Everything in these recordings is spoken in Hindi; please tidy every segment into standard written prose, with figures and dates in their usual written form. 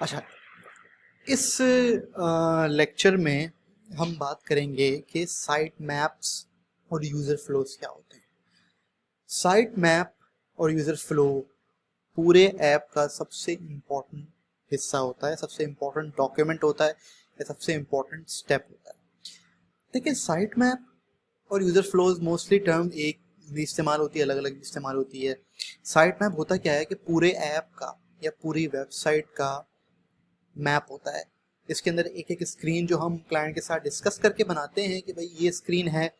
अच्छा, इस लेक्चर में हम बात करेंगे कि साइट मैप्स और यूज़र फ्लोज क्या होते हैं। साइट मैप और यूज़र फ्लो पूरे ऐप का सबसे इम्पोर्टेंट हिस्सा होता है, सबसे इम्पोर्टेंट डॉक्यूमेंट होता है या सबसे इम्पोर्टेंट स्टेप होता है। देखिए, साइट मैप और यूज़र फ्लोज मोस्टली टर्म एक भी इस्तेमाल होती है, अलग अलग भी इस्तेमाल होती है। साइट मैप होता क्या है कि पूरे ऐप का या पूरी वेबसाइट का मैप होता है। इसके अंदर एक एक स्क्रीन जो हम क्लाइंट के साथ डिस्कस करके बनाते हैं कि भाई ये स्क्रीन है,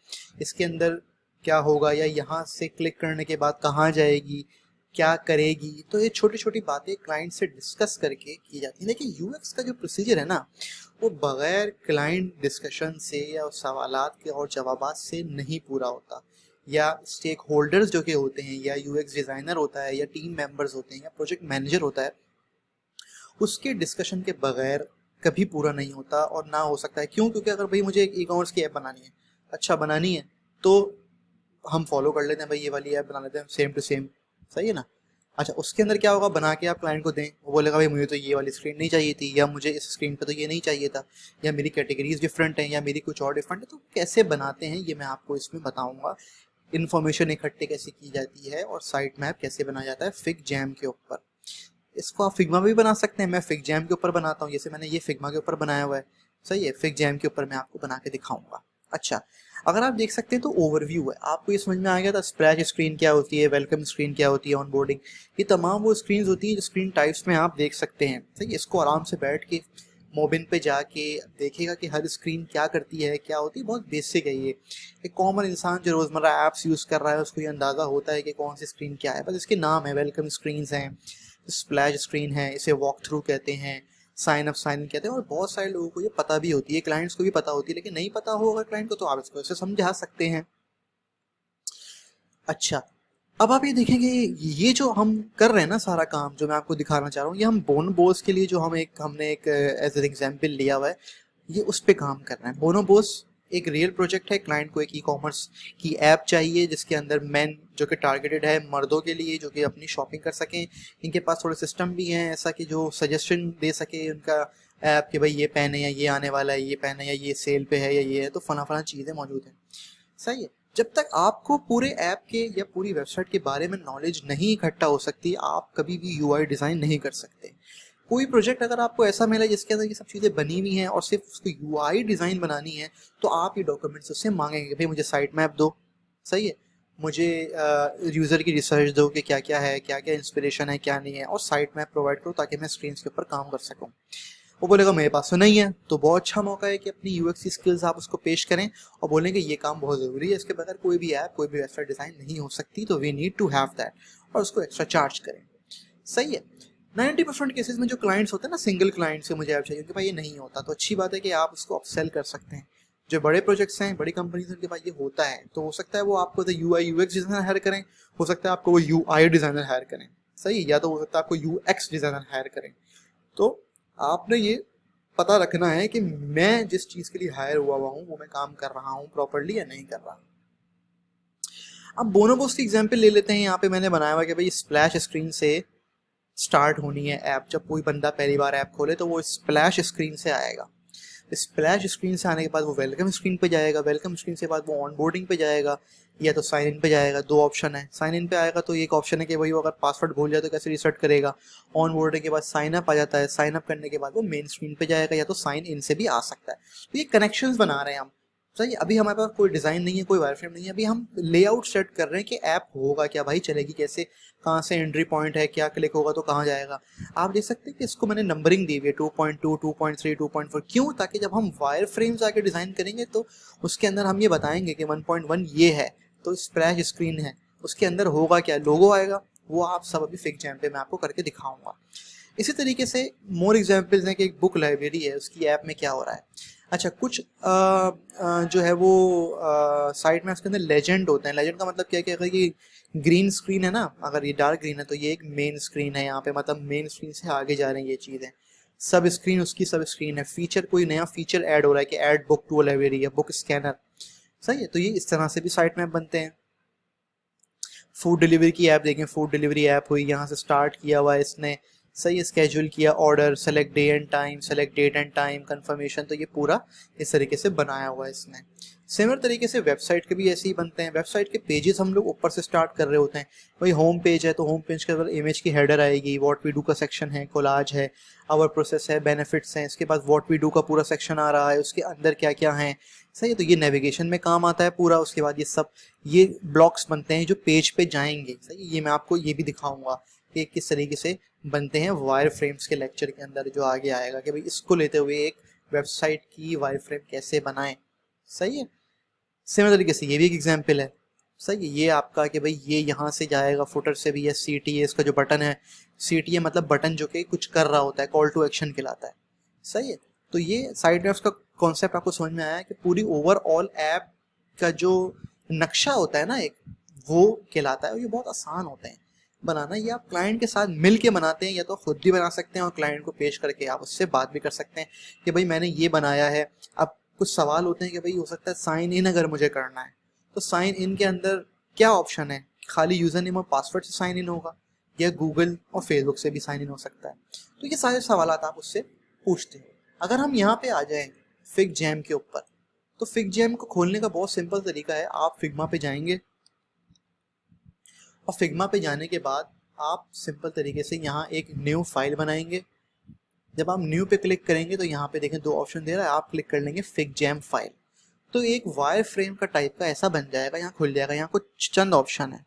इसके अंदर क्या होगा या यहाँ से क्लिक करने के बाद कहाँ जाएगी, क्या करेगी। तो ये छोटी छोटी बातें क्लाइंट से डिस्कस करके की जाती है। लेकिन यूएक्स का जो प्रोसीजर है ना, वो बगैर क्लाइंट डिस्कशन से या सवालात के और जवाबात से नहीं पूरा होता। या स्टेक होल्डर्स जो कि होते हैं, या यूएक्स डिज़ाइनर होता है, या टीम मेंबर्स होते हैं, या प्रोजेक्ट मैनेजर होता है, उसके डिस्कशन के बगैर कभी पूरा नहीं होता और ना हो सकता है। क्यों? क्योंकि अगर भाई मुझे एक ई कॉमर्स की ऐप बनानी है, अच्छा बनानी है, तो हम फॉलो कर लेते हैं, भाई ये वाली ऐप बना लेते हैं सेम टू सेम, सही है ना। अच्छा, उसके अंदर क्या होगा, बना के आप क्लाइंट को दें, वो बोलेगा भाई मुझे तो ये वाली स्क्रीन नहीं चाहिए थी, या मुझे इस स्क्रीन पे तो ये नहीं चाहिए था, या मेरी कैटेगरीज डिफरेंट हैं, या मेरी कुछ और डिफरेंट है। तो कैसे बनाते हैं ये मैं आपको इसमें बताऊंगा। इन्फॉर्मेशन इकट्ठे कैसे की जाती है और साइट मैप कैसे बनाया जाता है फिग जैम के ऊपर। इसको आप फिग्मा भी बना सकते हैं, मैं फिग जैम के ऊपर बनाता हूँ, जैसे मैंने ये फिग्मा के ऊपर बनाया हुआ है, सही है। फिग जैम के ऊपर मैं आपको बना के दिखाऊंगा। अच्छा, अगर आप देख सकते हैं तो ओवरव्यू है, आपको ये समझ में आ गया था स्प्लैश स्क्रीन क्या होती है, वेलकम स्क्रीन क्या होती है, ऑनबोर्डिंग, ये तमाम वो स्क्रीन होती है जो स्क्रीन टाइप्स में आप देख सकते हैं। सही है, इसको आराम से बैठ के मोबिन पे जाके देखेगा कि हर स्क्रीन क्या करती है, क्या होती है। बहुत बेसिक है ये, एक कॉमन इंसान जो रोज़मर्रा ऐप्स यूज़ कर रहा है उसको ये अंदाज़ा होता है कि कौन सी स्क्रीन क्या है। बस इसके नाम है, वेलकम स्क्रीन्स हैं, स्प्लैश स्क्रीन है, इसे वॉक थ्रू कहते हैं, साइन अप साइन इन कहते हैं। और बहुत सारे लोगों को ये पता भी होती है, क्लाइंट्स को भी पता होती है, लेकिन नहीं पता हो अगर क्लाइंट को तो आप इसको ऐसे समझा सकते हैं। अच्छा, अब आप ये देखेंगे, ये जो हम कर रहे हैं ना सारा काम जो मैं आपको दिखाना चाह रहा हूँ, ये हम बोनोबोस के लिए जो हमने एक एज एन एग्जाम्पल लिया हुआ है, ये उस पे काम कर रहे हैं। बोनोबोस एक रियल प्रोजेक्ट है। क्लाइंट को एक ई कॉमर्स की ऐप चाहिए जिसके अंदर मैन जो कि टारगेटेड है मर्दों के लिए, जो कि अपनी शॉपिंग कर सकें। इनके पास थोड़े सिस्टम भी हैं ऐसा कि जो सजेशन दे सके उनका ऐप कि भाई ये पेन है, या ये आने वाला है, ये पेन है, या ये सेल पे है, या ये है, तो फला फला चीज़ें मौजूद हैं, सही है। जब तक आपको पूरे ऐप के या पूरी वेबसाइट के बारे में नॉलेज नहीं इकट्ठा हो सकती, आप कभी भी यूआई डिज़ाइन नहीं कर सकते। कोई प्रोजेक्ट अगर आपको ऐसा मिला जिसके अंदर ये सब चीज़ें बनी हुई हैं और सिर्फ उसको यूआई डिज़ाइन बनानी है, तो आप ये डॉक्यूमेंट्स उससे मांगेंगे, भाई मुझे साइट मैप दो, सही है, मुझे यूज़र की रिसर्च दो कि क्या क्या है, क्या क्या इंस्पिरेशन है, क्या नहीं है, और साइट मैप प्रोवाइड करो ताकि मैं स्क्रीन के ऊपर काम कर सकूँ। वो बोलेगा मेरे पास तो नहीं है, तो बहुत अच्छा मौका है कि अपनी यूएक्स की स्किल्स आप उसको पेश करें और बोलेंगे ये काम बहुत ज़रूरी है, इसके बगैर कोई भी ऐप, कोई भी वेबसाइट डिज़ाइन नहीं हो सकती, तो we need to have that, और उसको एक्स्ट्रा चार्ज करें, सही है। 90% केसेस में जो क्लाइंट्स होते हैं ना, सिंगल क्लाइंट से मुझे ऐप चाहिए कि भाई ये नहीं होता, तो अच्छी बात है कि आप उसको अपसेल कर सकते हैं। जो बड़े प्रोजेक्ट्स हैं, बड़ी कंपनीज उनके पास ये होता है, तो हो सकता है वो आपको तो यूआई यूएक्स डिज़ाइनर हायर करें, हो सकता है आपको वो यूआई डिज़ाइनर हायर करें, सही, या तो हो सकता है आपको यूएक्स डिज़ाइनर हायर करें। तो आपने ये पता रखना है कि मैं जिस चीज़ के लिए हायर हुआ हूँ वो मैं काम कर रहा हूँ प्रॉपरली या नहीं कर रहा। अब बोनोबोस की एग्जांपल ले लेते हैं। यहाँ पे मैंने बनाया हुआ कि भाई स्प्लैश स्क्रीन से स्टार्ट होनी है ऐप। जब कोई बंदा पहली बार ऐप खोले तो वो स्प्लैश स्क्रीन से आएगा। स्प्लैश स्क्रीन से आने के बाद वो वेलकम स्क्रीन पे जाएगा, वेलकम स्क्रीन से बाद वो ऑनबोर्डिंग पे जाएगा, या तो साइन इन पे जाएगा। दो ऑप्शन है, साइन इन पे आएगा तो एक ऑप्शन है कि भाई वो अगर पासवर्ड भूल जाए तो कैसे रिसेट करेगा। ऑन बोर्डिंग के बाद साइन अप आ जाता है, साइन अप करने के बाद वो मेन स्क्रीन पे जाएगा, या तो साइन इन से भी आ सकता है। तो ये कनेक्शंस बना रहे हैं हम, सही। अभी हमारे पास कोई डिज़ाइन नहीं है, कोई वायरफ्रेम नहीं है, अभी हम लेआउट सेट कर रहे हैं कि ऐप होगा क्या, भाई चलेगी कैसे, कहाँ से एंट्री पॉइंट है, क्या क्लिक होगा तो कहाँ जाएगा। आप देख सकते हैं कि इसको मैंने नंबरिंग दी हुई है 2.2, 2.3, 2.4। क्यों? ताकि जब हम वायर फ्रेम्स आके डिज़ाइन करेंगे तो उसके अंदर हम ये बताएंगे कि 1.1 ये है, तो स्प्लैश स्क्रीन है, उसके अंदर होगा क्या, लोगो आएगा, वो आप सब अभी फिग जैम पे मैं आपको करके दिखाऊंगा। इसी तरीके से मोर एग्जाम्पल्स हैं कि एक बुक लाइब्रेरी है, उसकी ऐप में क्या हो रहा है। अच्छा, कुछ जो है वो साइट में उसके अंदर लेजेंड होते हैं। लेजेंड का मतलब क्या है कि अगर ये ग्रीन स्क्रीन है ना, अगर ये डार्क ग्रीन है तो ये एक मेन स्क्रीन है। यहाँ पे मतलब मेन स्क्रीन से आगे जा रही हैं ये चीज़ें। सब स्क्रीन उसकी सब स्क्रीन है। फीचर, कोई नया फीचर ऐड हो रहा है कि ऐड बुक टू लाइब्रेरी या बुक स्कैनर, सही है। तो ये इस तरह से भी साइट मैप बनते हैं। फूड डिलीवरी की ऐप देखें, फूड डिलीवरी ऐप हुई, यहाँ से स्टार्ट किया हुआ है इसने, सही है, स्केड्यूल किया, order, select day and time, select date and time, confirmation, तो ये पूरा इस तरीके से बनाया हुआ है इसने। सिमिलर तरीके से वेबसाइट के भी ऐसे ही बनते हैं। वेबसाइट के पेजेस हम लोग ऊपर से स्टार्ट कर रहे होते हैं। वही होम पेज है तो होम पेज के अंदर इमेज की हेडर आएगी, व्हाट वी डू का सेक्शन है, कोलाज है, आवर प्रोसेस है, बेनिफिट्स हैं, इसके बाद व्हाट वी डू का पूरा सेक्शन आ रहा है, उसके अंदर क्या क्या है। सही है, तो ये नेविगेशन में काम आता है पूरा। उसके बाद ये सब ये ब्लॉक्स बनते हैं जो पेज पे जाएंगे। सही, ये मैं आपको ये भी दिखाऊंगा कि किस तरीके से बनते हैं वायर फ्रेम्स के लेक्चर के अंदर जो आगे आएगा, कि भाई इसको लेते हुए एक वेबसाइट की वायर फ्रेम कैसे बनाएं। सही है, सिमिलर तरीके से ये भी एक एग्जांपल है। सही है, ये आपका कि भाई ये यहाँ से जाएगा फुटर से भी, या CTA इसका जो बटन है, CTA मतलब बटन जो कि कुछ कर रहा होता है, कॉल टू एक्शन कहलाता है। सही है, तो ये साइट ग्राफ्स का कॉन्सेप्ट आपको समझ में आया कि पूरी ओवरऑल ऐप का जो नक्शा होता है ना एक, वो कहलाता है। और ये बहुत आसान होते हैं बनाना। ये आप क्लाइंट के साथ मिल के बनाते हैं, या तो खुद भी बना सकते हैं और क्लाइंट को पेश करके आप उससे बात भी कर सकते हैं कि भाई मैंने ये बनाया है। अब कुछ सवाल होते हैं कि भाई हो सकता है साइन इन अगर मुझे करना है, तो साइन इन के अंदर क्या ऑप्शन है, खाली यूजर नेम और पासवर्ड से साइन इन होगा, या गूगल और फेसबुक से भी साइन इन हो सकता है। तो ये सारे सवाल आप उससे पूछते हैं। अगर हम यहाँ पे आ जाएं फिग जैम के ऊपर, तो फिग जैम को खोलने का बहुत सिंपल तरीका है। आप फिग्मा पे जाएंगे और फिग्मा पे जाने के बाद आप सिंपल तरीके से यहाँ एक न्यू फाइल बनाएंगे। जब आप न्यू पे क्लिक करेंगे तो यहाँ पे देखें 2 ऑप्शन दे रहा है, आप क्लिक कर लेंगे फिग जैम फाइल। तो एक वायर फ्रेम का टाइप का ऐसा बन जाएगा, यहाँ खुल जाएगा, यहाँ कुछ चंद ऑप्शन है।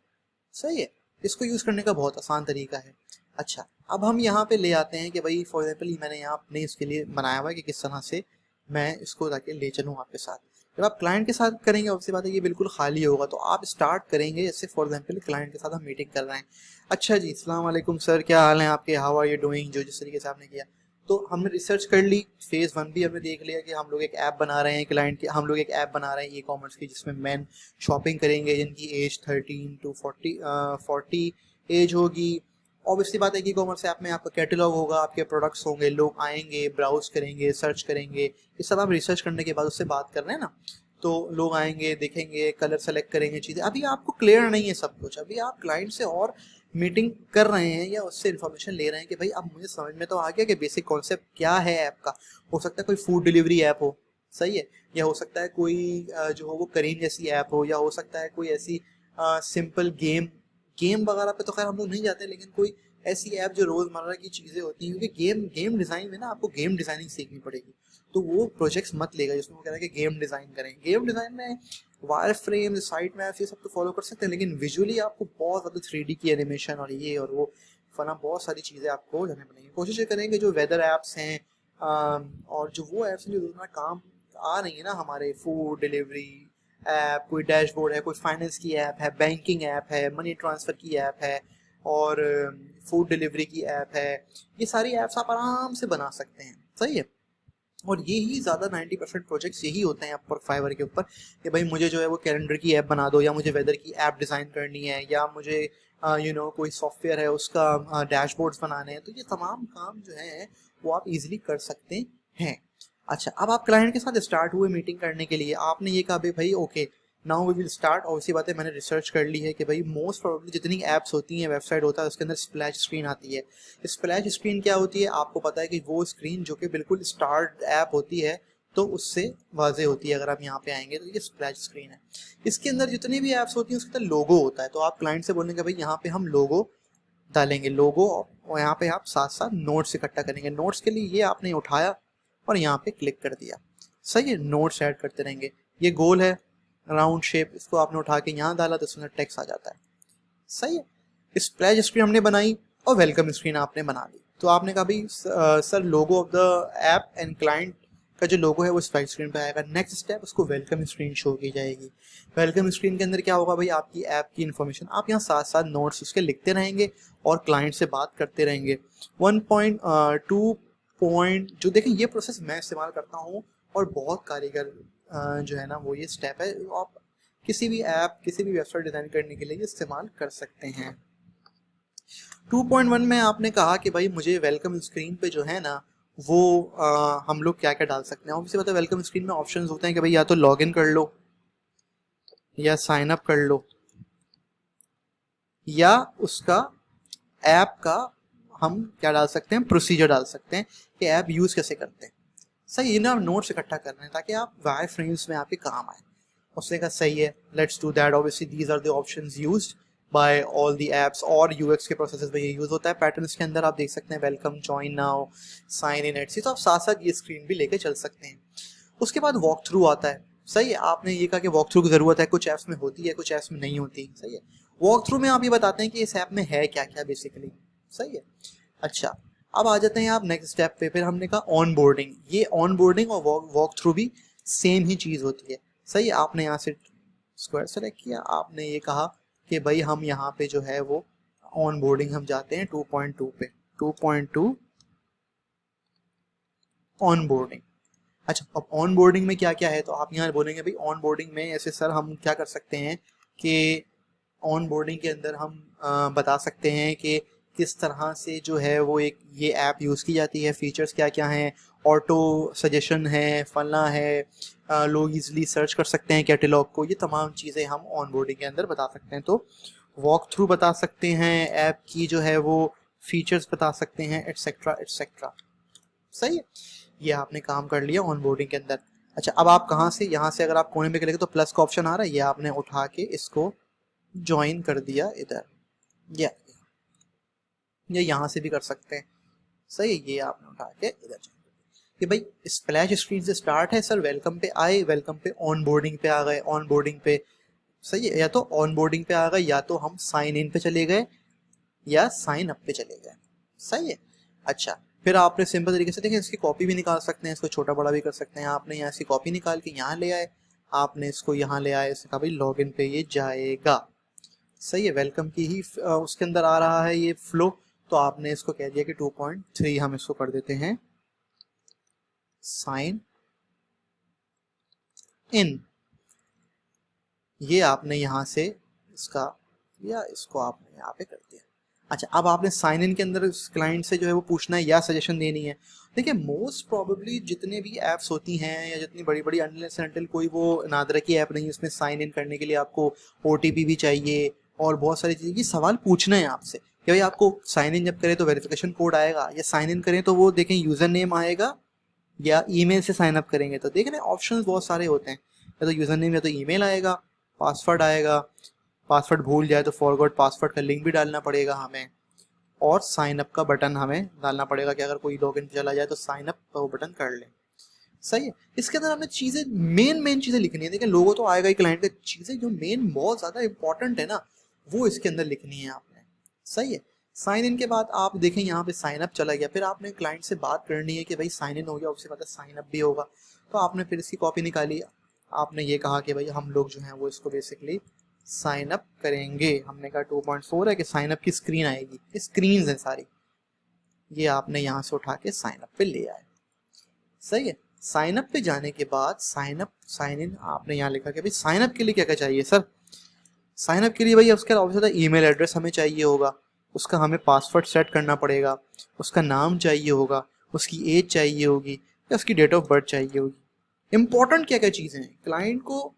सही है, इसको यूज करने का बहुत आसान तरीका है। अच्छा, अब हम यहाँ पे ले आते हैं कि भाई फॉर एग्जाम्पल मैंने यहाँ अपने इसके लिए बनाया हुआ है कि किस तरह से मैं इसको जाके ले चलूँ आपके साथ। जब आप क्लाइंट के साथ करेंगे ऑब्वियसली बात है ये बिल्कुल खाली होगा, तो आप स्टार्ट करेंगे जैसे फॉर एग्जाम्पल क्लाइंट के साथ हम मीटिंग कर रहे हैं। अच्छा जी, अस्सलाम वालेकुम सर, क्या हाल है आपके, हाउ आर यू डूइंग, जो जिस तरीके से आपने किया। तो हमने रिसर्च कर ली, फेज 1 भी हमने देख लिया कि हम लोग एक ऐप बना रहे हैं क्लाइंट की, हम लोग एक ऐप बना रहे हैं ई कॉमर्स की, जिसमें मैन शॉपिंग करेंगे जिनकी एज 13 to 40 एज होगी। ऑब्वियसली बात है कि ई कॉमर्स ऐप में आपका कैटलॉग होगा, आपके प्रोडक्ट्स होंगे, लोग आएंगे, ब्राउज करेंगे, सर्च करेंगे, ये सब आप रिसर्च करने के बाद उससे बात कर रहे हैं ना। तो लोग आएंगे, देखेंगे, कलर सेलेक्ट करेंगे, चीज़ें अभी आपको क्लियर नहीं है सब कुछ। अभी आप क्लाइंट से और मीटिंग कर रहे हैं या उससे इन्फॉर्मेशन ले रहे हैं कि भाई अब मुझे समझ में तो आ गया कि बेसिक कॉन्सेप्ट क्या है ऐप का। हो सकता है कोई फूड डिलीवरी ऐप हो, सही है, या हो सकता है कोई जो हो वो करीम जैसी ऐप हो, या हो सकता है कोई ऐसी सिंपल गेम वगैरह पे तो खैर हम लोग नहीं जाते, लेकिन कोई ऐसी ऐप जो रोजमर्रा की चीजें होती हैं, क्योंकि गेम डिजाइन में ना आपको गेम डिजाइनिंग सीखनी पड़ेगी। तो वो प्रोजेक्ट्स मत लेगा जिसमें वो कह रहा है कि गेम डिजाइन करें। गेम डिजाइन में वायर फ्रेम, साइट मैप्स, ये सब तो फॉलो कर सकते हैं, लेकिन विजुअली आपको बहुत ज़्यादा 3D की एनिमेशन और ये और वो फना बहुत सारी चीज़ें आपको जानने पड़ेंगी। कोशिश करेंगे जो वेदर ऐप्स हैं और जो वो ऐप्स हैं जो रोज़ाना काम आ रही है ना, हमारे फूड डिलीवरी ऐप, कोई डैशबोर्ड है, कोई फाइनेंस की ऐप है, बैंकिंग ऐप है, मनी ट्रांसफ़र की ऐप है, और फूड डिलीवरी की ऐप है, ये सारी ऐप्स आप आराम से बना सकते हैं। सही है, और यही ज़्यादा 90% प्रोजेक्ट्स यही होते हैं अपवर्क फाइवर के ऊपर कि भाई मुझे जो है वो कैलेंडर की ऐप बना दो, या मुझे वेदर की ऐप डिज़ाइन करनी है, या मुझे कोई सॉफ्टवेयर है उसका डैशबोर्ड्स बनाने हैं। तो ये तमाम काम जो है वो आप इजीली कर सकते हैं। अच्छा, अब आप क्लाइंट के साथ स्टार्ट हुए मीटिंग करने के लिए, आपने ये कहा भाई okay now we will start. और इसी बात है, मैंने रिसर्च कर ली है कि भाई मोस्ट प्रोबेबली जितनी ऐप्स होती हैं, वेबसाइट होता है, उसके अंदर स्प्लैश स्क्रीन आती है। स्प्लैश स्क्रीन क्या होती है आपको पता है कि वो स्क्रीन जो कि बिल्कुल स्टार्ट ऐप होती है, तो उससे वाजे होती है। अगर आप यहाँ पे आएंगे तो ये स्प्लैश स्क्रीन है। इसके अंदर जितनी भी ऐप्स होती हैं उसके अंदर लोगो होता है। तो आप क्लाइंट से बोलेंगे भाई यहाँ पे हम लोगो डालेंगे, लोगो, और यहाँ पे आप साथ साथ नोट्स इकट्ठा करेंगे। नोट्स के लिए ये आपने उठाया और यहाँ पे क्लिक कर दिया। सही है, नोट्स ऐड करते रहेंगे। ये गोल है राउंड शेप, इसको आपने उठा के यहाँ डाला तो उसमें टेक्स्ट आ जाता है। सही है, स्प्लैश स्क्रीन हमने बनाई और वेलकम स्क्रीन आपने बना दी। तो आपने कहा भाई sir logo of the app and client का जो लोगो है वो स्प्लैश स्क्रीन पे आएगा। नेक्स्ट स्टेप, उसको वेलकम स्क्रीन शो की जाएगी। वेलकम स्क्रीन के अंदर क्या होगा भाई, आपकी ऐप की इन्फॉर्मेशन, आप यहाँ साथ साथ नोट्स उसके लिखते रहेंगे और क्लाइंट से बात करते रहेंगे। 1.2 जो देखें ये प्रोसेस मैं इस्तेमाल करता हूँ और बहुत कारीगर जो है ना वो ये स्टेप है, आप किसी भी ऐप, किसी भी वेबसाइट डिज़ाइन करने के लिए इस्तेमाल कर सकते हैं। 2.1 में आपने कहा कि भाई मुझे वेलकम स्क्रीन पे जो है ना वो हम लोग क्या क्या डाल सकते हैं। ऑब्वियसली पता है वेलकम स्क्रीन में ऑप्शंस होते हैं कि भाई या तो लॉगिन कर लो, या साइन अप कर लो, या उसका ऐप का हम क्या डाल सकते हैं, प्रोसीजर डाल सकते हैं कि ऐप यूज़ कैसे करते हैं। सही, इन्हें आप नोट्स इकट्ठा कर रहे हैं ताकि आप वायर फ्रेम्स में आपके काम आए। उसने कहा सही है, let's do that. Obviously these are the options used by all the apps और यूएक्स के प्रोसेसेस में ये यूज होता है। पैटर्न्स के अंदर आप देख सकते हैं welcome, join now, sign in etc, तो आप साथ साथ ये स्क्रीन भी लेके चल सकते हैं। उसके बाद वॉक थ्रू आता है। सही है, आपने ये कहा कि वॉक थ्रू की जरूरत है, कुछ ऐप्स में होती है, कुछ ऐप्स में नहीं होती। सही है, वॉक थ्रू में आप ये बताते हैं कि इस ऐप में है क्या क्या बेसिकली। सही है, अच्छा अब आ जाते हैं आप नेक्स्ट स्टेप पे। फिर हमने कहा ऑन बोर्डिंग। ये ऑन बोर्डिंग और वॉक थ्रू भी सेम ही चीज होती है। सही है, आपने यहाँ से स्क्वायर सेलेक्ट किया, आपने ये कहा कि भाई हम यहाँ पे जो है वो ऑन बोर्डिंग हम जाते हैं 2.2 पे, 2.2 ऑन बोर्डिंग। अच्छा, अब ऑन बोर्डिंग में क्या क्या है, तो आप यहाँ बोलेंगे भाई ऑन बोर्डिंग में ऐसे सर हम क्या कर सकते हैं कि ऑन बोर्डिंग के अंदर हम बता सकते हैं कि किस तरह से जो है वो एक ये ऐप यूज़ की जाती है, फीचर्स क्या क्या हैं, ऑटो सजेशन है, फलना है, लोग इजीली सर्च कर सकते हैं कैटलॉग को, ये तमाम चीज़ें हम ऑन बोर्डिंग के अंदर बता सकते हैं। तो वॉक थ्रू बता सकते हैं, ऐप की जो है वो फीचर्स बता सकते हैं, एटसेट्रा एटसेट्रा। सही है, ये आपने काम कर लिया ऑन बोर्डिंग के अंदर। अच्छा, अब आप कहाँ से, यहाँ से अगर आप कोने में करेंगे तो प्लस का ऑप्शन आ रहा है, ये आपने उठा के इसको ज्वाइन कर दिया इधर, या यहाँ से भी कर सकते हैं। सही है, ये आपने उठा के इधर कि भाई स्प्लैश स्क्रीन से स्टार्ट है सर, वेलकम पे आए, वेलकम पे ऑन बोर्डिंग पे आ गए, ऑन बोर्डिंग पे। सही है, या तो ऑन बोर्डिंग पे आ गए, या तो हम साइन इन पे चले गए, या साइन अप पे चले गए। सही है, अच्छा फिर आपने सिंपल तरीके से देखें, इसकी कॉपी भी निकाल सकते हैं, इसको छोटा बड़ा भी कर सकते हैं। आपने यहाँ से कॉपी निकाल के यहाँ ले आए, आपने इसको यहाँ ले आए, इसका भाई लॉग इन पे ये जाएगा। सही है, वेलकम की ही उसके अंदर आ रहा है ये फ्लो, तो आपने इसको कह दिया कि 2.3 हम इसको कर देते हैं साइन इन। ये आपने यहाँ से इसका या इसको आपने यहाँ पे कर दिया। अच्छा, अब आपने साइन इन के अंदर क्लाइंट से जो है वो पूछना है या सजेशन देनी है। देखिए मोस्ट प्रोबेबली जितने भी ऐप्स होती हैं या जितनी बड़ी बड़ी अनलेस एंड अनटिल कोई वो नादरा की ऐप नहीं है, उसमें साइन इन करने के लिए आपको ओटीपी भी चाहिए और बहुत सारी चीज़ें, ये सवाल पूछना है आपसे कि भाई आपको साइन इन जब करें तो वेरिफिकेशन कोड आएगा, या साइन इन करें तो वो देखें यूज़र नेम आएगा, या ईमेल से साइन अप करेंगे तो देख रहे हैं ऑप्शंस बहुत सारे होते हैं, या तो यूज़र नेम या तो ईमेल आएगा, पासवर्ड आएगा, पासवर्ड भूल जाए तो फॉरगॉट पासवर्ड का लिंक भी डालना पड़ेगा हमें, और साइन अप का बटन हमें डालना पड़ेगा कि अगर कोई लॉगिन चला जाए तो साइन अप का वो बटन कर ले। सही है, इसके अंदर हमने चीज़ें मेन चीज़ें लिखनी है। देखिए लोगो तो आएगा ही क्लाइंट का, चीज़ें जो मेन बहुत ज़्यादा इंपॉर्टेंट है ना वो इसके अंदर लिखनी है आपने। सही है, साइन इन के बाद आप देखें यहाँ पे साइन अप चला गया, फिर आपने क्लाइंट से बात करनी है कि भाई साइन इन हो गया, उसके बाद साइन अप भी होगा, तो आपने फिर इसकी कॉपी निकाली, आपने ये कहा कि भाई हम लोग जो हैं वो इसको बेसिकली साइन अप करेंगे। हमने कहा 2.4 है कि साइन अप की स्क्रीन आएगी, ये स्क्रीन है सारी, ये आपने यहाँ से उठा के साइन अप पे ले आए। सही है, साइन अप पे जाने के बाद साइन अप साइन इन आपने यहाँ लिखा कि भाई साइन अप के लिए क्या क्या चाहिए सर। साइन अप के लिए भाई उसके ऑब्वियसली ईमेल एड्रेस हमें चाहिए होगा, उसका हमें पासवर्ड सेट करना पड़ेगा, उसका नाम चाहिए होगा, उसकी एज चाहिए होगी, या उसकी डेट ऑफ बर्थ चाहिए होगी। इंपॉर्टेंट क्या क्या चीज़ें हैं क्लाइंट को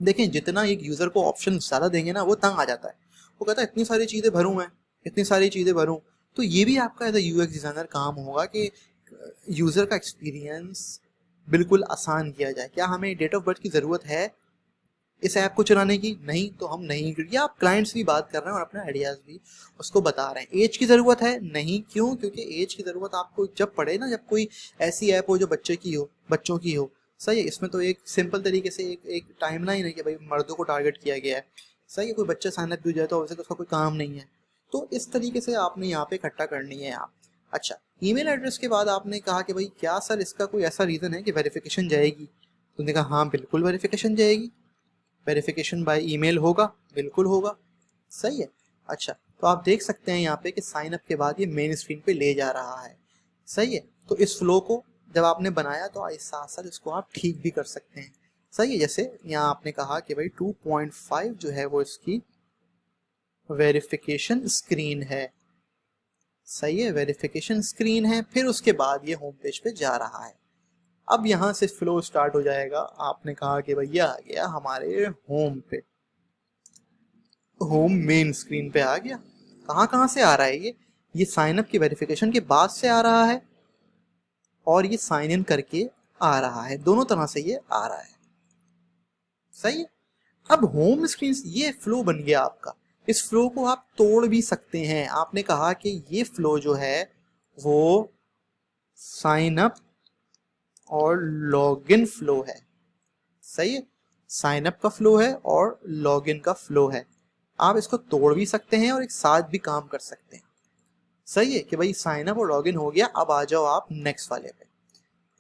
देखें, जितना एक यूज़र को ऑप्शन ज़्यादा देंगे ना वो तंग आ जाता है, वो कहता है इतनी सारी चीज़ें भरूँ मैं, इतनी सारी चीज़ें भरूँ। तो ये भी आपका एज अ यूएक्स डिज़ाइनर काम होगा कि यूज़र का एक्सपीरियंस बिल्कुल आसान किया जाए। क्या हमें डेट ऑफ बर्थ की ज़रूरत है इस ऐप को चलाने की? नहीं, तो हम नहीं, क्योंकि आप क्लाइंट से भी बात कर रहे हैं और अपने आइडियाज़ भी उसको बता रहे हैं। एज की ज़रूरत है? नहीं, क्यों? क्योंकि एज की ज़रूरत आपको जब पड़े ना, जब कोई ऐसी ऐप हो जो बच्चों की हो। सही है, इसमें तो एक सिंपल तरीके से एक टाइम लाइन है कि भाई मर्दों को टारगेट किया गया है। सही है, कोई बच्चा साइन अप भी हो जाए तो वैसे तो उसका कोई काम नहीं है, तो इस तरीके से आपने यहाँ पे इकट्ठा करनी है आप। अच्छा, ईमेल एड्रेस के बाद आपने कहा कि भाई क्या सर इसका कोई ऐसा रीज़न है कि वेरिफिकेशन जाएगी? तो उन्होंने कहा हाँ बिल्कुल वेरिफिकेशन जाएगी, वेरिफिकेशन बाय ईमेल होगा, बिल्कुल होगा। सही है, अच्छा तो आप देख सकते हैं यहाँ पे कि साइन अप के बाद ये मेन स्क्रीन पे ले जा रहा है। सही है, तो इस फ्लो को जब आपने बनाया तो इस साथ साथ इसको आप ठीक भी कर सकते हैं। सही है, जैसे यहाँ आपने कहा कि भाई 2.5 जो है वो इसकी वेरिफिकेशन स्क्रीन है। सही है, वेरिफिकेशन स्क्रीन है, फिर उसके बाद ये होम पेज पे जा रहा है। अब यहाँ से फ्लो स्टार्ट हो जाएगा। आपने कहा कि भैया आ गया हमारे होम पे, होम मेन स्क्रीन पे आ गया। कहाँ कहाँ से आ रहा है ये साइन अप की वेरिफिकेशन के बाद से आ रहा है और ये साइन इन करके आ रहा है, दोनों तरह से ये आ रहा है। सही है। अब होम स्क्रीन, ये फ्लो बन गया आपका। इस फ्लो को आप तोड़ भी सकते हैं। आपने कहा कि ये फ्लो जो है वो साइन अप और लॉगिन फ्लो है। सही है, साइन अप का फ्लो है और लॉगिन का फ्लो है। आप इसको तोड़ भी सकते हैं और एक साथ भी काम कर सकते हैं। सही है कि भाई साइन अप और लॉगिन हो गया। अब आ जाओ आप नेक्स्ट वाले पे।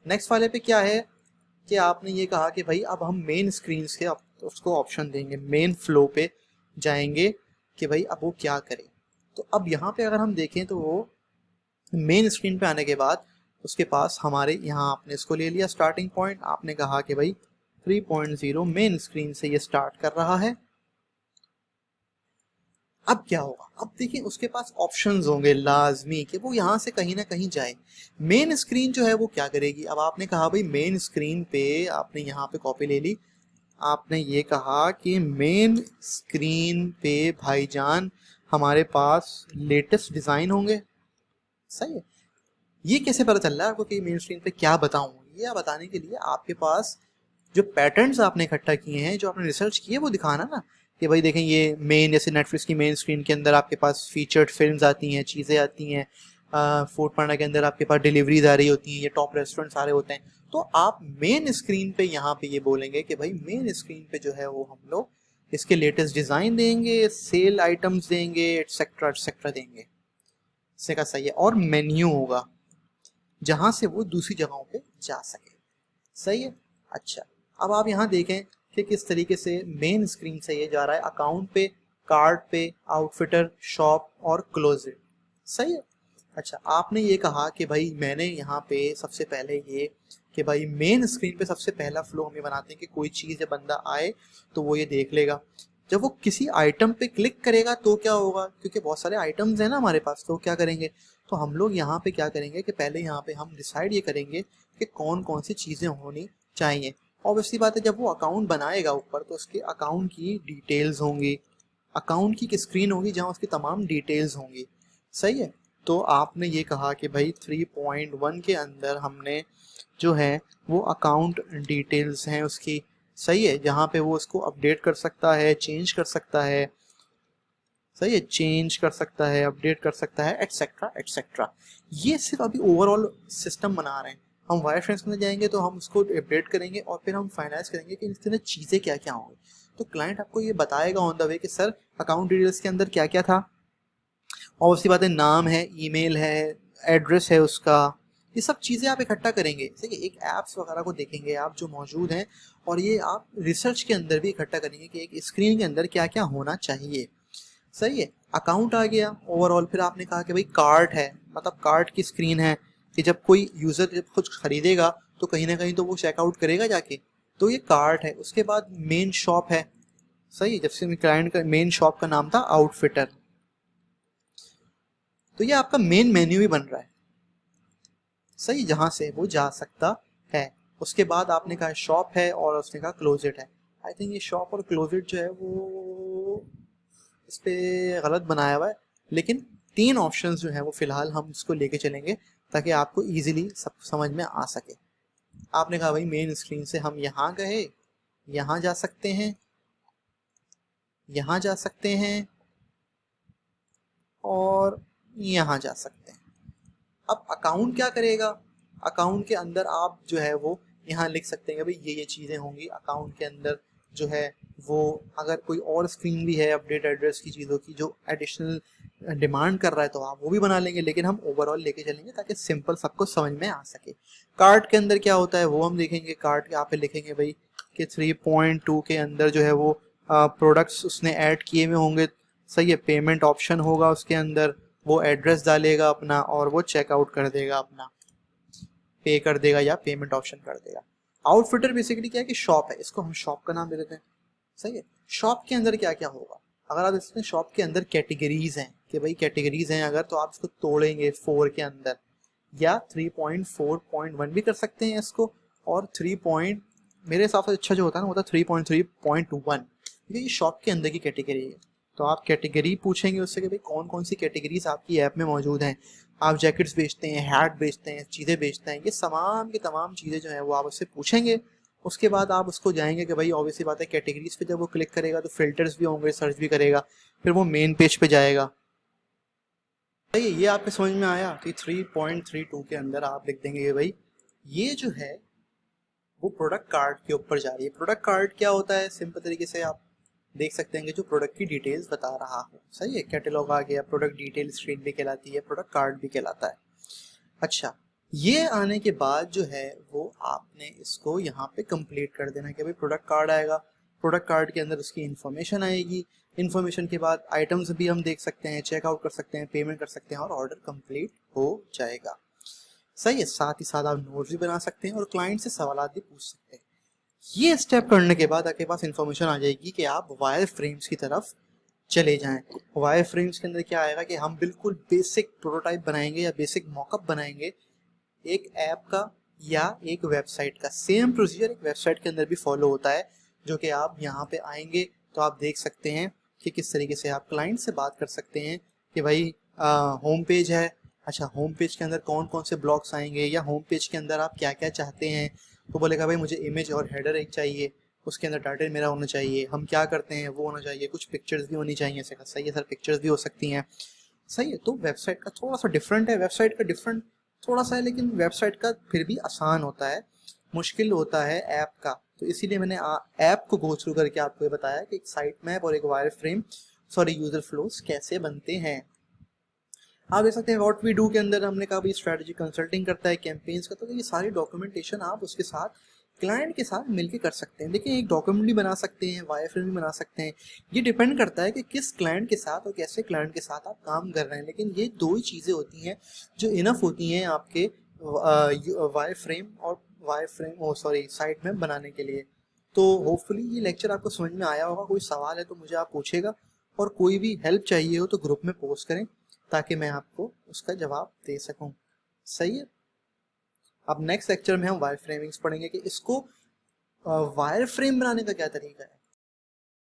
नेक्स्ट वाले पे क्या है कि आपने ये कहा कि भाई अब हम मेन स्क्रीन से उसको ऑप्शन देंगे, मेन फ्लो पे जाएंगे कि भाई अब वो क्या करे। तो अब यहाँ पे अगर हम देखें तो वो मेन स्क्रीन पे आने के बाद उसके पास हमारे यहाँ आपने इसको ले लिया स्टार्टिंग पॉइंट। आपने कहा कि भाई 3.0 मेन स्क्रीन से ये स्टार्ट कर रहा है। अब क्या होगा, अब देखिए उसके पास ऑप्शंस होंगे लाजमी कि वो यहाँ से कहीं ना कहीं जाए। मेन स्क्रीन जो है वो क्या करेगी, अब आपने कहा भाई मेन स्क्रीन पे, आपने यहाँ पे कॉपी ले ली, आपने ये कहा कि मेन स्क्रीन पे भाईजान हमारे पास लेटेस्ट डिज़ाइन होंगे। सही है। ये कैसे पता चल रहा है आपको कि मेन स्क्रीन पे क्या बताऊँ, ये बताने के लिए आपके पास जो पैटर्न्स आपने इकट्ठा किए हैं, जो आपने रिसर्च की है, वो दिखाना ना कि भाई देखें ये मेन, जैसे नेटफ्लिक्स की मेन स्क्रीन के अंदर आपके पास फीचर्ड फिल्म्स आती हैं, चीज़ें आती हैं। फूड पांडा के अंदर आपके पास डिलीवरीज आ रही होती हैं, ये टॉप रेस्टोरेंट सारे होते हैं। तो आप मेन स्क्रीन पे यहाँ पे ये बोलेंगे कि भाई मेन स्क्रीन पे जो है वो हम लोग इसके लेटेस्ट डिज़ाइन देंगे, सेल आइटम्स देंगे, एटसेट्रा देंगे। इससे का सही है। और मेन्यू होगा जहाँ से वो दूसरी जगहों पे जा सके। सही है। अच्छा, अब आप यहाँ देखें कि किस तरीके से मेन स्क्रीन से ये जा रहा है अकाउंट पे, कार्ड पे, आउटफिटर, शॉप और क्लोजिट। सही है। अच्छा, आपने ये कहा कि भाई मैंने यहाँ पे सबसे पहले ये कि भाई मेन स्क्रीन पे सबसे पहला फ्लो हम ये बनाते हैं कि कोई चीज़ या बंदा आए तो वो ये देख लेगा। जब वो किसी आइटम पे क्लिक करेगा तो क्या होगा, क्योंकि बहुत सारे आइटम्स हैं ना हमारे पास, तो क्या करेंगे, तो हम लोग यहाँ पे क्या करेंगे कि पहले यहाँ पे हम डिसाइड ये करेंगे कि कौन कौन सी चीज़ें होनी चाहिए। ऑब्वियसली बात है, जब वो अकाउंट बनाएगा ऊपर तो उसके अकाउंट की डिटेल्स होंगी, अकाउंट की स्क्रीन होगी जहाँ उसकी तमाम डिटेल्स होंगी। सही है। तो आपने ये कहा कि भाई 3.1 के अंदर हमने जो है वो अकाउंट डिटेल्स हैं उसकी। सही है, जहाँ पे वो उसको अपडेट कर सकता है, चेंज कर सकता है। सही है, चेंज कर सकता है, अपडेट कर सकता है, एटसेट्रा एटसेट्रा। ये सिर्फ अभी ओवरऑल सिस्टम बना रहे हैं। हम वायर फ्रेम्स में जाएंगे तो हम उसको अपडेट करेंगे और फिर हम फाइनलाइज करेंगे कि इसके अंदर चीज़ें क्या क्या होंगी। तो क्लाइंट आपको ये बताएगा ऑन द वे कि सर अकाउंट डिटेल्स के अंदर क्या क्या था। और उसकी बात है, नाम है, ईमेल है, एड्रेस है उसका, ये सब चीज़ें आप इकट्ठा करेंगे। ठीक है, एक ऐप्स वगैरह को देखेंगे आप जो मौजूद हैं, और ये आप रिसर्च के अंदर भी इकट्ठा करेंगे कि एक स्क्रीन के अंदर क्या क्या होना चाहिए। सही है। अकाउंट आ गया ओवरऑल। फिर आपने कहा कि भाई कार्ट है, मतलब कार्ट की स्क्रीन है कि जब कोई यूज़र जब कुछ खरीदेगा तो कहीं ना कहीं तो वो चेकआउट करेगा जाके, तो ये कार्ट है। उसके बाद मेन शॉप है। सही है, जब से क्लाइंट का मेन शॉप का नाम था आउटफिटर, तो ये आपका मेन मेन्यू भी बन रहा है। सही, जहाँ से वो जा सकता है। उसके बाद आपने कहा शॉप है और उसने कहा क्लोजेट है। आई थिंक ये शॉप और क्लोजेट जो है वो इस पे गलत बनाया हुआ है, लेकिन 3 ऑप्शंस जो है वो फिलहाल हम इसको लेके चलेंगे ताकि आपको इजीली सब समझ में आ सके। आपने कहा भाई मेन स्क्रीन से हम यहाँ गए, यहाँ जा सकते हैं, यहाँ जा सकते हैं और यहाँ जा सकते हैं। अब अकाउंट क्या करेगा, अकाउंट के अंदर आप जो है वो यहाँ लिख सकते हैं भाई ये चीज़ें होंगी अकाउंट के अंदर जो है वो। अगर कोई और स्क्रीन भी है अपडेट एड्रेस की चीज़ों की जो एडिशनल डिमांड कर रहा है तो आप वो भी बना लेंगे, लेकिन हम ओवरऑल लेके चलेंगे ताकि सिंपल सबको समझ में आ सके। कार्ट के अंदर क्या होता है वो हम देखेंगे। कार्ट के यहाँ पे लिखेंगे भाई कि 3.2 के अंदर जो है वो प्रोडक्ट्स उसने ऐड किए हुए होंगे। सही है, पेमेंट ऑप्शन होगा उसके अंदर, वो एड्रेस डालेगा अपना और वो चेकआउट कर देगा, अपना पे कर देगा या पेमेंट ऑप्शन कर देगा। आउटफिटर बेसिकली क्या है कि शॉप है, इसको हम शॉप का नाम दे देते हैं। सही है। शॉप के अंदर क्या क्या होगा, अगर आप इसमें शॉप के अंदर कैटेगरीज हैं कि भाई कैटेगरीज हैं अगर, तो आप इसको तोड़ेंगे 4 के अंदर, या 3.4.1 भी कर सकते हैं इसको, और 3 मेरे हिसाब से अच्छा जो होता है ना वो होता है 3.3.1, क्योंकि ये शॉप के अंदर की कैटेगरी है। तो आप कैटेगरी पूछेंगे उससे कि भाई कौन कौन सी कैटेगरीज आपकी ऐप में मौजूद हैं। आप जैकेट्स बेचते हैं, हैट बेचते हैं, चीज़ें बेचते हैं, ये तमाम की तमाम चीज़ें जो हैं वो आप उससे पूछेंगे। उसके बाद आप उसको जाएंगे कि भाई ऑब्वियसली बात है कैटेगरीज पे जब वो क्लिक करेगा तो फिल्टर्स भी होंगे, सर्च भी करेगा, फिर वो मेन पेज पे जाएगा। भाई ये आपके समझ में आया कि 3.32 के अंदर आप लिख देंगे कि भाई ये जो है वो प्रोडक्ट कार्ड के ऊपर जा रही है। प्रोडक्ट कार्ड क्या होता है, सिंपल तरीके से आप देख सकते हैं कि जो प्रोडक्ट की डिटेल्स बता रहा हो। सही है, कैटलॉग आ गया, प्रोडक्ट डिटेल स्क्रीन भी कहलाती है, प्रोडक्ट कार्ड भी कहलाता है। अच्छा, ये आने के बाद जो है वो आपने इसको यहाँ पे कंप्लीट कर देना कि भाई प्रोडक्ट कार्ड आएगा, प्रोडक्ट कार्ड के अंदर उसकी इन्फॉर्मेशन आएगी, इन्फॉर्मेशन के बाद आइटम्स भी हम देख सकते हैं, चेकआउट कर सकते हैं, पेमेंट कर सकते हैं और ऑर्डर कंप्लीट हो जाएगा। सही है, साथ ही साथ आप नोट्स भी बना सकते हैं और क्लाइंट से सवाल भी पूछ सकते हैं। ये स्टेप करने के बाद आपके पास इन्फॉर्मेशन आ जाएगी कि आप वायर फ्रेम्स की तरफ चले जाएं। वायर फ्रेम्स के अंदर क्या आएगा कि हम बिल्कुल बेसिक प्रोटोटाइप बनाएंगे या बेसिक मॉकअप बनाएंगे एक ऐप का या एक वेबसाइट का। सेम प्रोसीजर एक वेबसाइट के अंदर भी फॉलो होता है, जो कि आप यहाँ पे आएंगे तो आप देख सकते हैं कि किस तरीके से आप क्लाइंट से बात कर सकते हैं कि भाई होम पेज है, अच्छा होम पेज के अंदर कौन कौन से ब्लॉक्स आएंगे या होम पेज के अंदर आप क्या क्या चाहते हैं। तो बोलेगा भाई मुझे इमेज और हेडर एक चाहिए, उसके अंदर टाइटल मेरा होना चाहिए, हम क्या करते हैं वो होना चाहिए, कुछ पिक्चर्स भी होनी चाहिए। सही है सर, पिक्चर्स भी हो सकती हैं। सही है, तो वेबसाइट का थोड़ा सा डिफरेंट है, वेबसाइट का डिफरेंट थोड़ा सा है, लेकिन वेबसाइट का फिर भी आसान होता है, मुश्किल होता है ऐप का। तो इसीलिए मैंने ऐप को गो थ्रू करके आपको ये बताया कि एक साइट मैप और एक वायर फ्रेम यूजर फ्लोस कैसे बनते हैं। आप देख सकते हैं व्हाट वी डू के अंदर हमने कहा भाई स्ट्रेटजी कंसल्टिंग करता है, कैंपेन्स का, तो ये सारी डॉक्यूमेंटेशन आप उसके साथ क्लाइंट के साथ मिलके कर सकते हैं। देखिए एक डॉक्यूमेंट भी बना सकते हैं, वायर फ्रेम भी बना सकते हैं, ये डिपेंड करता है कि किस क्लाइंट के साथ और कैसे क्लाइंट के साथ आप काम कर रहे हैं। लेकिन ये दो ही चीज़ें होती हैं जो इनफ होती हैं आपके वायर फ्रेम और साइट में बनाने के लिए। तो होपफुली ये लेक्चर आपको समझ में आया होगा। कोई सवाल है तो मुझे आप पूछेगा, और कोई भी हेल्प चाहिए हो तो ग्रुप में पोस्ट करें ताकि मैं आपको उसका जवाब दे सकूं। सही है, अब नेक्स्ट लेक्चर में हम वायर फ्रेमिंग्स पढ़ेंगे कि इसको वायर फ्रेम बनाने का क्या तरीका है।